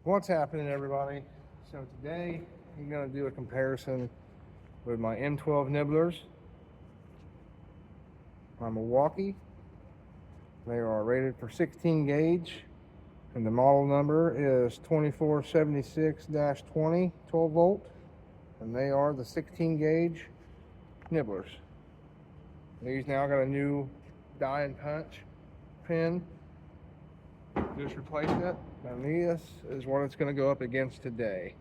What's happening, everybody? So today I'm going to do a comparison with my M12 nibblers, my Milwaukee. They are rated for 16 gauge, and the model number is 2476-20 12 volt, and they are the 16 gauge nibblers. These now got a new die and punch pin. Just replaced it, and this is what it's going to go up against today.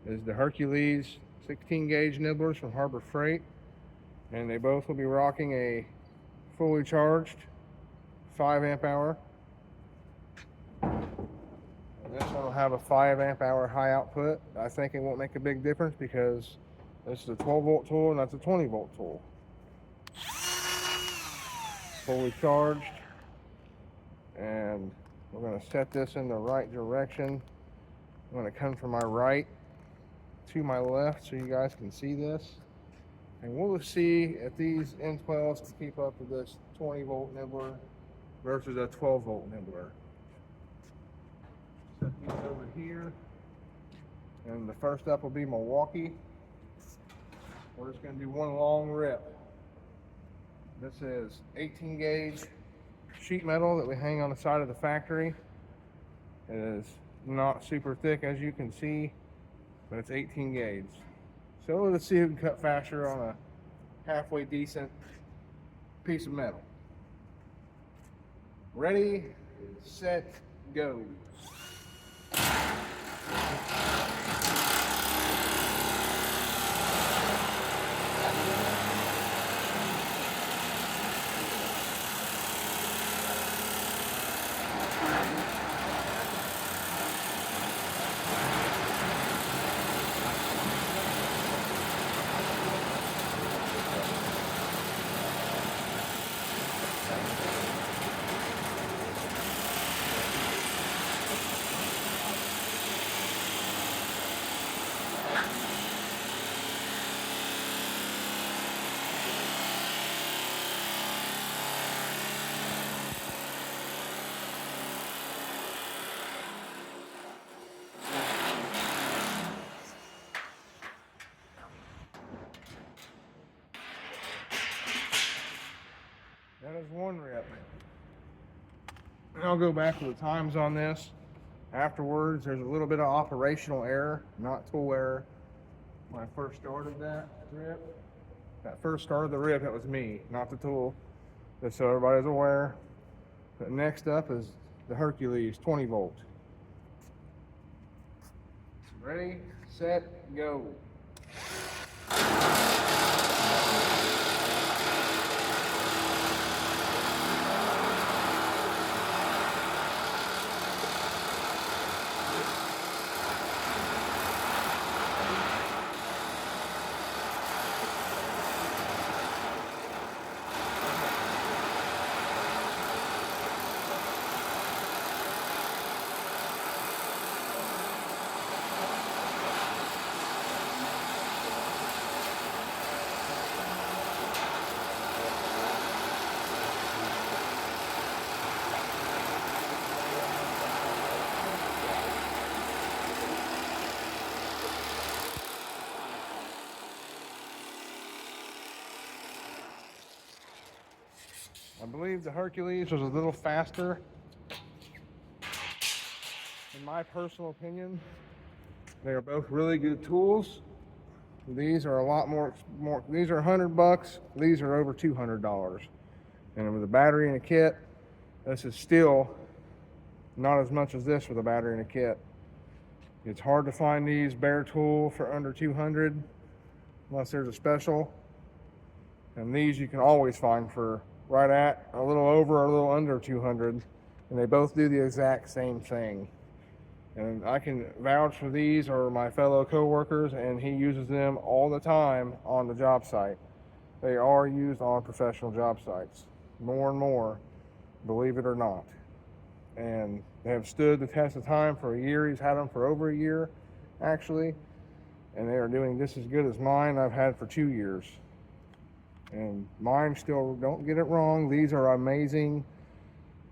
Is the Hercules 16 gauge nibblers from Harbor Freight, and they both will be rocking a fully charged 5 amp hour. And this one will have a 5 amp hour high output. I think it won't make a big difference because this is a 12 volt tool and that's a 20 volt tool. Fully charged, and we're going to set this in the right direction. I'm going to come from my right to my left so you guys can see this, and we'll see if these M12s can keep up with this 20 volt nibbler versus a 12 volt nibbler. Set these over here, and the first up will be Milwaukee. We're just going to do one long rip. This is 18 gauge sheet metal that we hang on the side of the factory. It is not super thick, as you can see, but it's 18 gauge. So let's see who can cut faster on a halfway decent piece of metal. Ready, set, go. That is one rip. And I'll go back to the times on this afterwards. There's a little bit of operational error, not tool error. When I first started that rip, that first start of the rip, it was me, not the tool. Just so everybody's aware. But next up is the Hercules 20 volt. Ready, set, go. I believe the Hercules was a little faster. In my personal opinion, they are both really good tools. These are a lot more. These are $100. These are over $200. And with a battery and a kit, this is still not as much as this with a battery and a kit. It's hard to find these bare tool for under 200 unless there's a special. And these you can always find for right at a little over or a little under 200, and they both do the exact same thing. And I can vouch for these or my fellow co-workers, and he uses them all the time on the job site. They are used on professional job sites more and more, believe it or not. And they have stood the test of time for a year. He's had them for over a year, actually, and they are doing just as good as mine I've had for 2 years. And mine still, don't get it wrong, these are amazing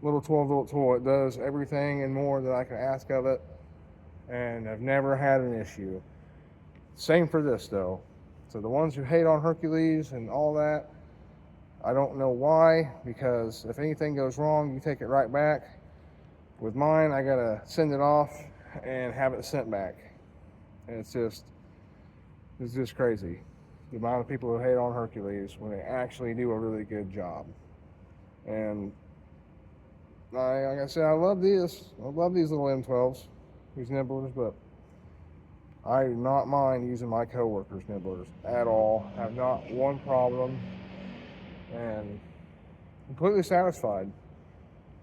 little 12 volt tool. It does everything and more that I can ask of it. and I've never had an issue. Same for this though. So the ones who hate on Hercules and all that, I don't know why, because if anything goes wrong, you take it right back. With mine, I gotta send it off and have it sent back. And it's just crazy. The amount of people who hate on Hercules when they actually do a really good job. And like I said, I love these. I love these little M12s, these nibblers, but I do not mind using my coworkers' nibblers at all. I have not one problem, and completely satisfied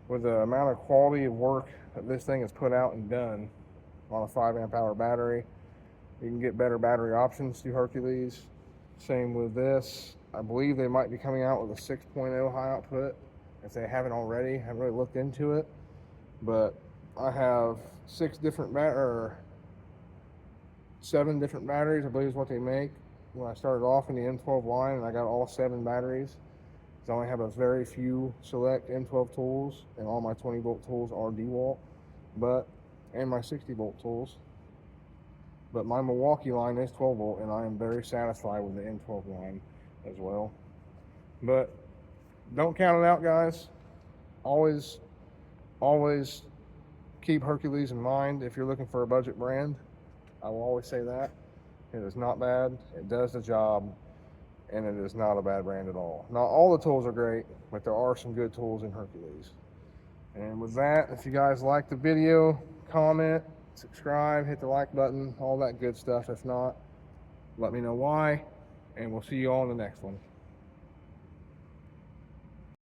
with the amount of quality of work that this thing has put out and done on a 5 amp hour battery. You can get better battery options through Hercules. Same with this. I believe they might be coming out with a 6.0 high output if they haven't already. I haven't really looked into it, but I have 7 different batteries, I believe is what they make. When I started off in the M12 line, and I got all 7 batteries. I only have a very few select M12 tools, and all my 20 volt tools are DeWalt, and my 60 volt tools. But my Milwaukee line is 12 volt, and I am very satisfied with the M12 line as well. But don't count it out, guys. Always keep Hercules in mind if you're looking for a budget brand. I will always say that. It is not bad. It does the job, and it is not a bad brand at all. Not all the tools are great, but there are some good tools in Hercules. And with that, if you guys like the video, comment, subscribe, hit the like button, all that good stuff. If not, let me know why, and we'll see you all in the next one.